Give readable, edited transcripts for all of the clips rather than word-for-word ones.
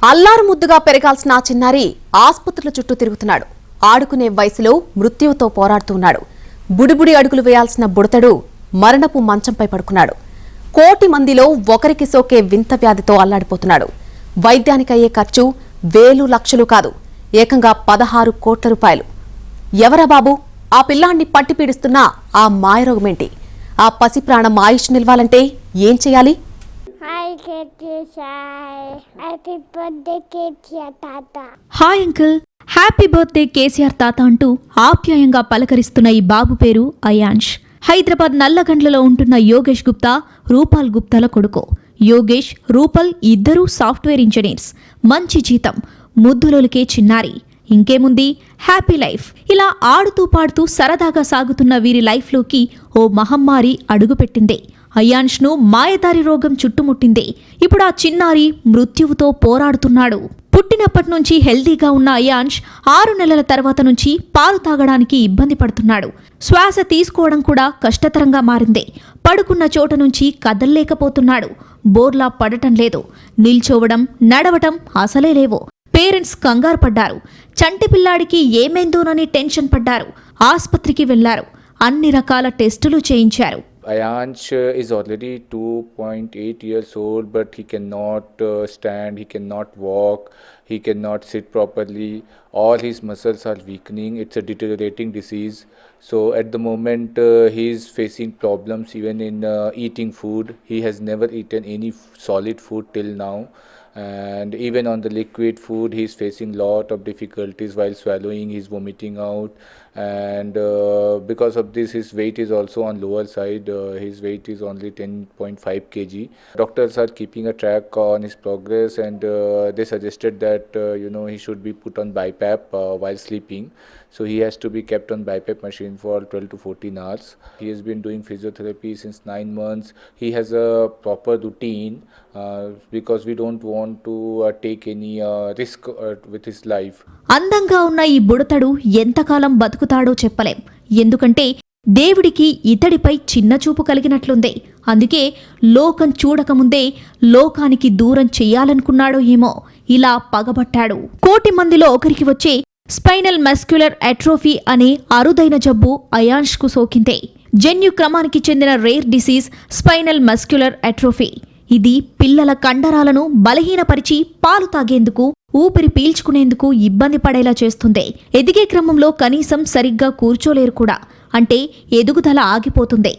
అల్లారు ముద్దుగా పెరగాల్సిన ఆ చిన్నారి ఆసుపత్రుల చుట్టూ తిరుగుతున్నాడు. ఆడుకునే వయసులో మృత్యువుతో పోరాడుతున్నాడు. బుడిబుడి అడుగులు వేయాల్సిన బుడతడు మరణపు మంచంపై పడుకున్నాడు. కోటి మందిలో ఒకరికి సోకే వింత వ్యాధితో అల్లాడిపోతున్నాడు. వైద్యానికయ్యే ఖర్చు వేలు లక్షలు కాదు, ఏకంగా 16 కోట్ల రూపాయలు. ఎవరా బాబు, ఆ పిల్లాన్ని పట్టి పీడిస్తున్న ఆ మాయరోగమేంటి? ఆ పసి ప్రాణం ఆయుష్ నిలవాలంటే ఏం చేయాలి? Hi uncle, happy birthday KCR తాత అంటూ ఆప్యాయంగా పలకరిస్తున్న ఈ బాబు పేరు అయాన్ష్. హైదరాబాద్ నల్లగండ్లలో ఉంటున్న యోగేష్ గుప్తా, రూపాల్ గుప్తాల కొడుకు. యోగేష్, రూపల్ ఇద్దరూ సాఫ్ట్వేర్ ఇంజనీర్స్. మంచి జీతం, ముద్దులోలికే చిన్నారి. ఇంకేముంది, హ్యాపీ లైఫ్. ఇలా ఆడుతూ పాడుతూ సరదాగా సాగుతున్న వీరి లైఫ్లోకి ఓ మహమ్మారి అడుగుపెట్టింది. అయాన్ష్ను మాయదారి రోగం చుట్టుముట్టింది. ఇప్పుడు ఆ చిన్నారి మృత్యువుతో పోరాడుతున్నాడు. పుట్టినప్పటి నుంచి హెల్దీగా ఉన్న అయాన్ష్ 6 నెలల తర్వాత నుంచి పాలు తాగడానికి ఇబ్బంది పడుతున్నాడు. శ్వాస తీసుకోవడం కూడా కష్టతరంగా మారింది. పడుకున్న చోట నుంచి కదల్లేకపోతున్నాడు. బోర్లా పడటం లేదు. నిల్చోవడం, నడవటం అసలే లేవు. పేరెంట్స్ కంగారు పడ్డారు. చంటి పిల్లాడికి ఏమైందోనని టెన్షన్ పడ్డారు. ఆస్పత్రికి వెళ్లారు. అన్ని రకాల టెస్టులు చేయించారు. Ayansh is already 2.8 years old, but he cannot stand, he cannot walk, he cannot sit properly. All his muscles are weakening. It's a deteriorating disease. So at the moment he is facing problems even in eating food. He has never eaten any solid food till now. And even on the liquid food he is facing lot of difficulties while swallowing. He is vomiting out, and because of this his weight is also on lower side. His weight is only 10.5 kg. Doctors are keeping a track on his progress, and they suggested that he should be put on BiPAP while sleeping. So he has to be kept on BiPAP machine for 12 to 14 hours. He has been doing physiotherapy since 9 months. He has a proper routine because we don't want to take any risk with his life. అందంగా ఉన్న ఈ బుడతడు ఎంతకాలం బతుకుతాడో చెప్పలేం. ఎందుకంటే దేవుడికి ఇతడిపై చిన్న చూపు కలిగినట్లుంది. అందుకే లోకం చూడకముందే లోకానికి దూరం చెయ్యాలనుకున్నాడో ఏమో ఇలా పగబట్టాడు. కోటి మందిలో ఒకరికి వచ్చే స్పైనల్ మస్క్యులర్ అట్రోఫీ అనే అరుదైన జబ్బు అయాన్ష్కు సోకిందే. జన్యు క్రమానికి చెందిన rare disease spinal muscular atrophy. ఇది పిల్లల కండరాలను బలహీనపరిచి పాలు తాగేందుకు, ఊపిరి పీల్చుకునేందుకు ఇబ్బంది పడేలా చేస్తుంది. ఎదిగే క్రమంలో కనీసం సరిగ్గా కూర్చోలేరు కూడా. అంటే ఎదుగుదల ఆగిపోతుంది.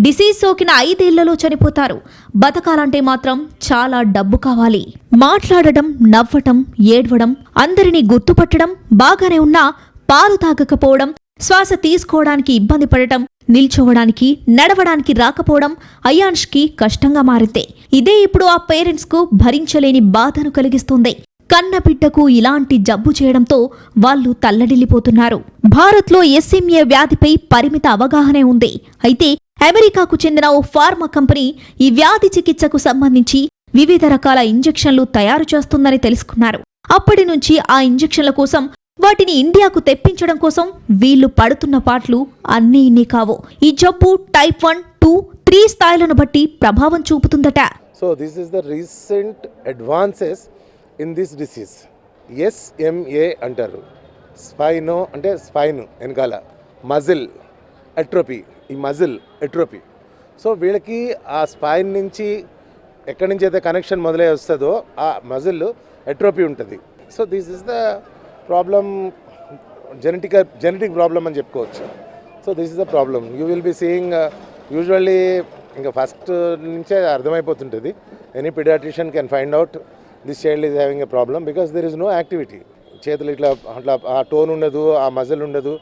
డిసీజ్ సోకిన 5 ఏళ్లలో చనిపోతారు. బతకాలంటే మాత్రం చాలా డబ్బు కావాలి. మాట్లాడటం, నవ్వటం, ఏడవడం, అందరినీ గుర్తుపట్టడం బాగానే ఉన్నా పాలు తాగకపోవడం, శ్వాస తీసుకోవడానికి ఇబ్బంది పడటం, నిల్చోవడానికి, నడవడానికి రాకపోవడం అయాన్ష్కి కష్టంగా మారింది. ఇదే ఇప్పుడు ఆ పేరెంట్స్కు భరించలేని బాధను కలిగిస్తుంది. కన్న బిడ్డకు ఇలాంటి జబ్బు చేయడంతో వాళ్లు తల్లడిల్లిపోతున్నారు. భారత్లో ఎస్ఎంఏ వ్యాధిపై పరిమిత అవగాహనే ఉంది. అయితే అమెరికాకు చెందిన ఓ ఫార్మా కంపెనీ ఈ వ్యాధి చికిత్సకు సంబంధించి వివిధ రకాల ఇంజెక్షన్లు తయారు చేస్తుందని తెలుసుకున్నారు. అప్పటి నుంచి ఆ ఇంజెక్షన్ల కోసం, వాటిని ఇండియాకు తెప్పించడం కోసం వీళ్లు పడుతున్న పాట్లు అన్నీ ఇన్ని కావు. ఈ జబ్బు టైప్ 1, 2, 3 స్థాయిలను బట్టి ప్రభావం చూపుతుందట. So this is the recent advances in this disease. SMA అంటారు. స్పైనో అంటే స్పైన్ వెనకాల, మజిల్ అట్రోపీ, ఈ మజిల్ అట్రోపీ. సో వీళ్ళకి ఆ స్పైన్ నుంచి ఎక్కడి నుంచి అయితే కనెక్షన్ మొదలై వస్తుందో ఆ మజిల్ అట్రోపీ ఉంటుంది. So this is the problem, genetic problem అని చెప్పుకోవచ్చు. So this is the problem. You will be seeing usually ఇంకా ఫస్ట్ నుంచే అర్థమైపోతుంటుంది. Any paediatrician can find out this child is having a problem because there is no activity. చేతులు ఇట్లా అట్లా ఆ tone ఉండదు, ఆ మజిల్ ఉండదు,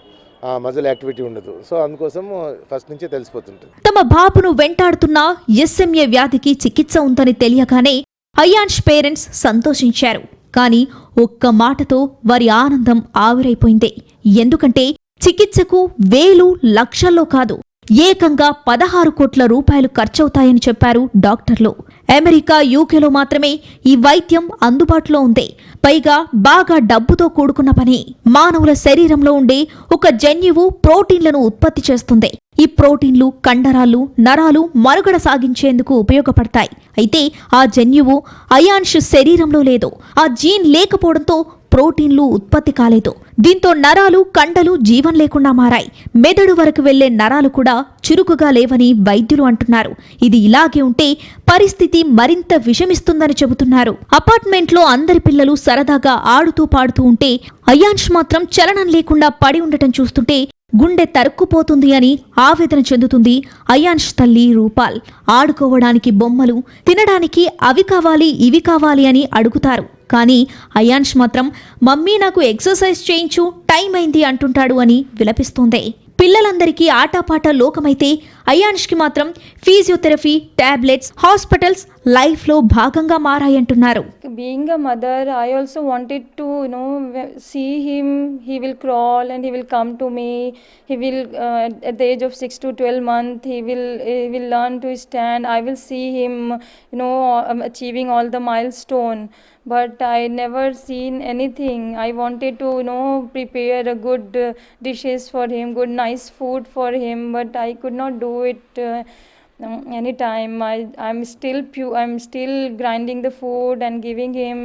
ఆ మజిల్ యాక్టివిటీ ఉండదు. సో అందుకోసం ఫస్ట్ నుంచే తెలిసిపోతుంటుంది. తమ బాబును వెంటాడుతున్న ఎస్ఎంఏ వ్యాధికి చికిత్స ఉందని తెలియగానే అయాన్ష్ పేరెంట్స్ సంతోషించారు. కానీ ఒక్క మాటతో వారి ఆనందం ఆవిరైపోయింది. ఎందుకంటే చికిత్సకు వేలు లక్షల్లో కాదు, ఏకంగా 16 కోట్ల రూపాయలు ఖర్చవుతాయని చెప్పారు డాక్టర్లు. అమెరికా, యూకేలో మాత్రమే ఈ వైద్యం అందుబాటులో ఉంది. పైగా బాగా డబ్బుతో కూడుకున్న పని. మానవుల శరీరంలో ఉండే ఒక జన్యువు ప్రోటీన్లను ఉత్పత్తి చేస్తుంది. ఈ ప్రోటీన్లు కండరాలు నరాలు మనుగడ సాగించేందుకు ఉపయోగపడతాయి. అయితే ఆ జన్యువు అయాన్ష్ శరీరంలో లేదు. ఆ జీన్ లేకపోవడంతో ప్రోటీన్లు ఉత్పత్తి కాలేదు. దీంతో నరాలు కండలు జీవం లేకుండా మారాయి. మెదడు వరకు వెళ్లే నరాలు కూడా చురుకుగా లేవని వైద్యులు అంటున్నారు. ఇది ఇలాగే ఉంటే పరిస్థితి మరింత విషమిస్తుందని చెబుతున్నారు. అపార్ట్మెంట్లో అందరి పిల్లలు సరదాగా ఆడుతూ పాడుతూ ఉంటే అయాన్ష్ మాత్రం చలనం లేకుండా పడి ఉండటం చూస్తుంటే గుండె తరుక్కుపోతుంది అని ఆవేదన చెందుతుంది అయాన్ష్ తల్లి రూపాల్. ఆడుకోవడానికి బొమ్మలు, తినడానికి అవి కావాలి ఇవి కావాలి అని అడుగుతారు. కానీ అయాన్ష్ మాత్రం మమ్మీ నాకు ఎక్సర్సైజ్ చేయించు, టైం అయింది అంటుంటాడు అని విలపిస్తోంది. పిల్లలందరికీ ఆటాపాట లోకమైతే అయాన్ష్కి మాత్రం ఫిజియోథెరపీ, టాబ్లెట్స్, హాస్పిటల్స్ లైఫ్లో భాగంగా మారాయంటున్నారు. Being a mother, I also wanted to, see him. He will crawl and he will come to me. He will, at the age of 6 to 12 months, he will learn to stand. I will see him, achieving all the milestone. But I never seen anything. I wanted to, prepare a good dishes for him, good nice food for him. But I could not do it. Anytime I'm still grinding the food and giving him.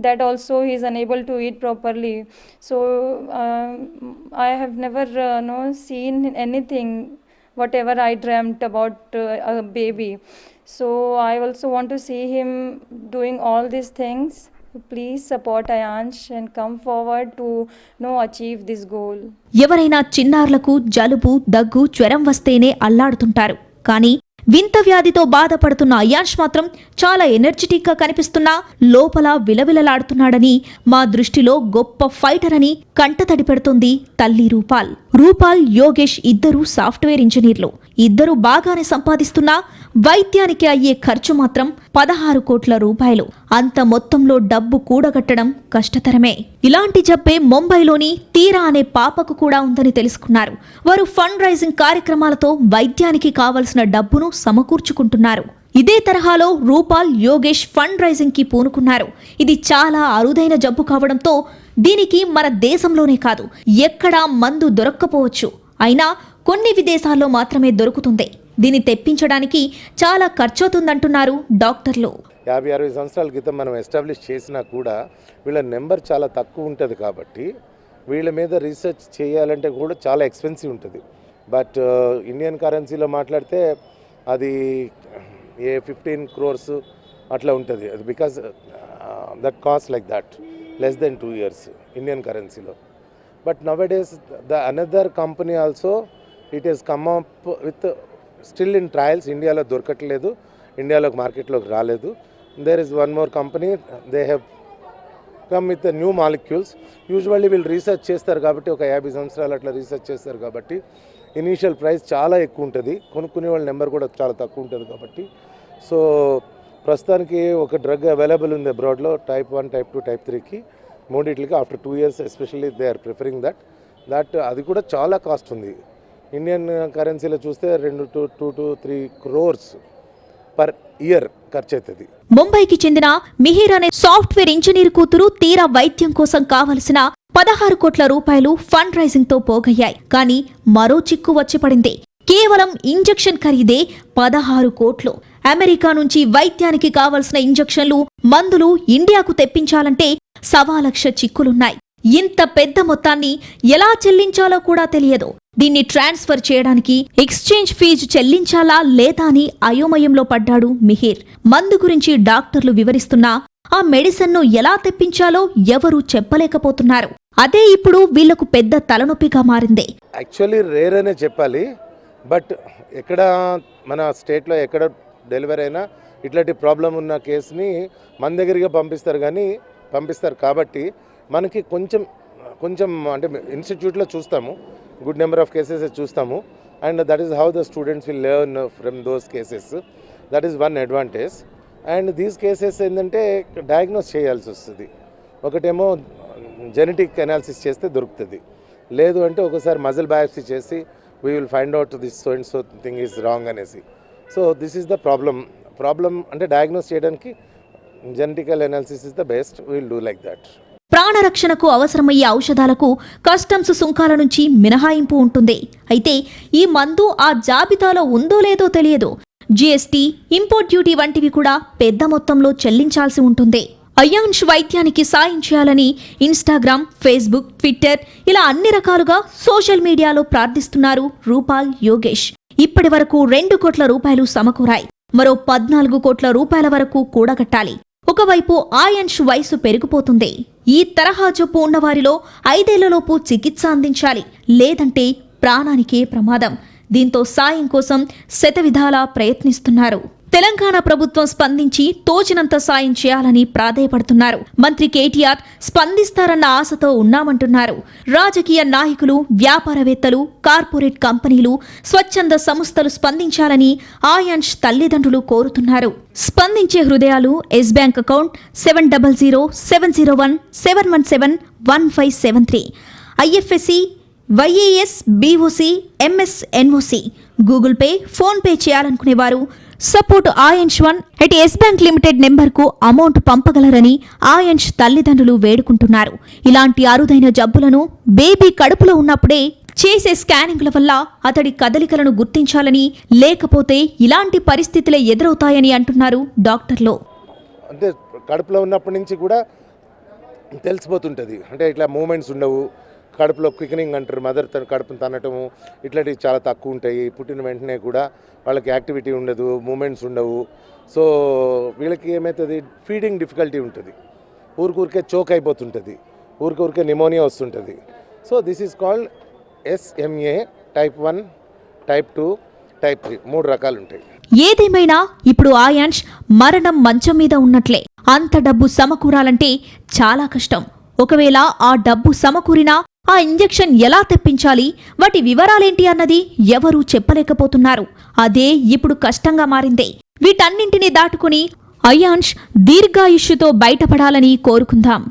That also he is unable to eat properly. So I have never seen anything whatever I dreamt about a baby. So I also want to see him doing all these things. Please support Ayansh and come forward to achieve this goal. ఎవరైనా చిన్నారులకు జలుబు, దగ్గు, జ్వరం వస్తేనే అల్లాడుతుంటారు. కానీ వింత వ్యాధితో బాధపడుతున్న అయాన్ష్ మాత్రం చాలా ఎనర్జెటిక్గా కనిపిస్తున్నా లోపల విలవిలలాడుతున్నాడని, మా దృష్టిలో గొప్ప ఫైటర్ అని కంటతడి పెడుతుంది తల్లి రూపాల్. రూపాల్, యోగేష్ ఇద్దరూ సాఫ్ట్వేర్ ఇంజనీర్లు. ఇద్దరూ బాగానే సంపాదిస్తున్నా వైద్యానికి అయ్యే ఖర్చు మాత్రం 16 కోట్ల రూపాయలు. అంత మొత్తంలో డబ్బు కూడగట్టడం కష్టతరమే. ఇలాంటి జబ్బే ముంబైలోని తీరా అనే పాపకు కూడా ఉందని తెలుసుకున్నారు. వారు ఫండ్ రైజింగ్ కార్యక్రమాలతో వైద్యానికి కావలసిన డబ్బును సమకూర్చుకుంటున్నారు. ఇదే తరహాలో రూపాల్, యోగేష్ ఫండ్ రైజింగ్ కి పూనుకున్నారు. ఇది చాలా అరుదైన జబ్బు కావడంతో దీనికి మన దేశంలోనే కాదు ఎక్కడా మందు దొరక్కపోవచ్చు. అయినా కొన్ని విదేశాల్లో మాత్రమే దొరుకుతుంది. దీన్ని తెప్పించడానికి చాలా ఖర్చవుతుందంటున్నారు డాక్టర్లు. 50-60 సంవత్సరాల క్రితం మనం ఎస్టాబ్లిష్ చేసినా కూడా వీళ్ళ నెంబర్ చాలా తక్కువ ఉంటుంది కాబట్టి వీళ్ళ మీద రీసెర్చ్ చేయాలంటే కూడా చాలా ఎక్స్పెన్సివ్ ఉంటుంది. బట్ ఇండియన్ కరెన్సీలో మాట్లాడితే అది 15 crores అట్లా ఉంటుంది. అది because that cost like that less than 2 years Indian కరెన్సీలో. But nowadays the another company also it has come up with still in trials. ఇండియాలో దొరకట్లేదు, ఇండియాలోకి మార్కెట్లోకి రాలేదు. There is one more company, they have come with new molecules. Usually వీళ్ళు research చేస్తారు కాబట్టి ఒక 50 సంవత్సరాలు అట్లా రీసెర్చ్ చేస్తారు కాబట్టి ఇనీషియల్ ప్రైస్ చాలా ఎక్కువ ఉంటుంది, కొనుక్కునే వాళ్ళ నెంబర్ కూడా చాలా తక్కువ ఉంటుంది కాబట్టి. సో ప్రస్తుతానికి ఒక డ్రగ్ అవైలబుల్ ఉంది అబ్రాడ్లో, టైప్ 1, టైప్ 2, టైప్ 3కి మూడిట్లకి. After 2 years especially they are preferring that అది కూడా చాలా కాస్ట్ ఉంది. ఇండియన్ కరెన్సీలో చూస్తే 2 to 3 crores పర్ ఇయర్ ఖర్చు అవుతుంది. ముంబైకి చెందిన మిహిర్ అనే సాఫ్ట్వేర్ ఇంజనీర్ కూతురు తీరా వైద్యం కోసం కావలసిన 16 కోట్ల రూపాయలు ఫండ్ రైజింగ్ తో పోగయ్యాయి. కానీ మరో చిక్కు వచ్చి పడింది. కేవలం ఇంజెక్షన్ ఖరీదే 16 కోట్లు. అమెరికా నుంచి వైద్యానికి కావలసిన ఇంజెక్షన్లు, మందులు ఇండియాకు తెప్పించాలంటే 1.25 లక్ష చిక్కులున్నాయి. ఇంత పెద్ద మొత్తాన్ని ఎలా చెల్లించాలో కూడా తెలియదు. దీన్ని ట్రాన్స్ఫర్ చేయడానికి ఎక్స్చేంజ్ ఫీజు చెల్లించాలా లేదా అని అయోమయంలో పడ్డాడు మిహిర్. మందు గురించి డాక్టర్లు వివరిస్తున్నా ఆ మెడిసిన్ను ఎలా తెప్పించాలో ఎవరూ చెప్పలేకపోతున్నారు. అదే ఇప్పుడు వీళ్లకు పెద్ద తలనొప్పిగా మారింది. యాక్చువల్లీ రేర్ అనే చెప్పాలి. బట్ ఎక్కడ మన స్టేట్లో ఎక్కడ డెలివరీ అయినా ఇట్లాంటి ప్రాబ్లం ఉన్న కేసుని మన దగ్గరికి పంపిస్తారు కాబట్టి మనకి కొంచెం అంటే ఇన్స్టిట్యూట్లో చూస్తాము, గుడ్ నెంబర్ ఆఫ్ కేసెస్ చూస్తాము. And that is how the students will learn from those cases. That is one advantage. And these cases ఏంటంటే డయాగ్నోస్ చేయాల్సి వస్తుంది. ఒకటేమో జెనెటిక్ అనాలిసిస్ చేస్తే దొరుకుతుంది, లేదు అంటే ఒకసారి మజిల్ బయాప్సీ చేసి we will find out this so and so thing is wrong అనేసి. So this is the problem అంటే డయాగ్నోస్ చేయడానికి genetical analysis is the best. We will do like that. ప్రాణరక్షణకు అవసరమయ్యే ఔషధాలకు కస్టమ్స్ సుంకాల నుంచి మినహాయింపు ఉంటుంది. అయితే ఈ మందు ఆ జాబితాలో ఉందో లేదో తెలియదు. జీఎస్టీ, ఇంపోర్ట్ డ్యూటీ వంటివి కూడా పెద్ద మొత్తంలో చెల్లించాల్సి ఉంటుంది. అయాన్ష్ వైద్యానికి సాయం చేయాలని ఇన్స్టాగ్రామ్, ఫేస్బుక్, ట్విట్టర్ ఇలా అన్ని రకాలుగా సోషల్ మీడియాలో ప్రార్థిస్తున్నారు రూపాల్, యోగేష్. ఇప్పటి వరకు 2 కోట్ల రూపాయలు సమకూరాయి. మరో 14 కోట్ల రూపాయల వరకు కూడగట్టాలి. ఒకవైపు ఆయాన్ష్ వయసు పెరిగిపోతుంది. ఈ తరహా జబ్బు ఉన్నవారిలో 5 ఏళ్లలోపు చికిత్స అందించాలి, లేదంటే ప్రాణానికే ప్రమాదం. దీంతో సాయం కోసం శతవిధాలా ప్రయత్నిస్తున్నారు. తెలంగాణ ప్రభుత్వం స్పందించి తోచినంత సాయం చేయాలని ప్రాధేయపడుతున్నారు. మంత్రి కేటీఆర్ స్పందిస్తారన్న ఆశతో ఉన్నామంటున్నారు. రాజకీయ నాయకులు, వ్యాపారవేత్తలు, కార్పొరేట్ కంపెనీలు, స్వచ్ఛంద సంస్థలు స్పందించాలని ఆయాన్ష్ తల్లిదండ్రులు కోరుతున్నారు. స్పందించే హృదయాలు Yes Bank account 70070171171573, IFSC, YAS, BOC, MS, NOC, Google Pay, PhonePe చేయాలనుకునేవారు సపోర్ట్ ఆయాన్ష్ 1 ఎస్ బ్యాంక్ లిమిటెడ్ నెంబర్కు అమౌంట్ పంపగలరని ఆయాన్ష్ తల్లిదండ్రులు వేడుకుంటున్నారు. ఇలాంటి అరుదైన జబ్బులను బేబీ కడుపులో ఉన్నప్పుడే చేసే స్కానింగ్ల వల్ల అతడి కదలికలను గుర్తించాలని, లేకపోతే ఇలాంటి పరిస్థితులే ఎదురవుతాయని అంటున్నారు డాక్టర్లు. అంటే కడుపులో ఉన్నప్పటి నుంచి కూడా తెలిసిపోతుంటుంది. అంటే ఇట్లా మూమెంట్స్ ఉండవు, కడుపులో క్వికనింగ్ అంటారు, మదర్ కడుపును తన్నటము ఇట్లాంటివి చాలా తక్కువ ఉంటాయి. పుట్టిన వెంటనే కూడా వాళ్ళకి యాక్టివిటీ ఉండదు, మూమెంట్స్ ఉండవు. సో వీళ్ళకి ఏమవుతుంది, ఫీడింగ్ డిఫికల్టీ ఉంటుంది, ఊరికే చోక్ అయిపోతుంటుంది, ఊరికే నిమోనియా వస్తుంటుంది. So this is called SMA type 1, type 2, type 3, 3 రకాలు ఉంటాయి. ఏదేమైనా ఇప్పుడు ఆయాన్ష్ మరణం మంచం మీద ఉన్నట్లే. అంత డబ్బు సమకూరాలంటే చాలా కష్టం. ఒకవేళ ఆ డబ్బు సమకూరినా ఆ ఇంజెక్షన్ ఎలా తెప్పించాలి, వాటి వివరాలేంటి అన్నది ఎవరూ చెప్పలేకపోతున్నారు. అదే ఇప్పుడు కష్టంగా మారింది. వీటన్నింటినీ దాటుకుని అయాన్ష్ దీర్ఘాయుష్యుతో బయటపడాలని కోరుకుందాం.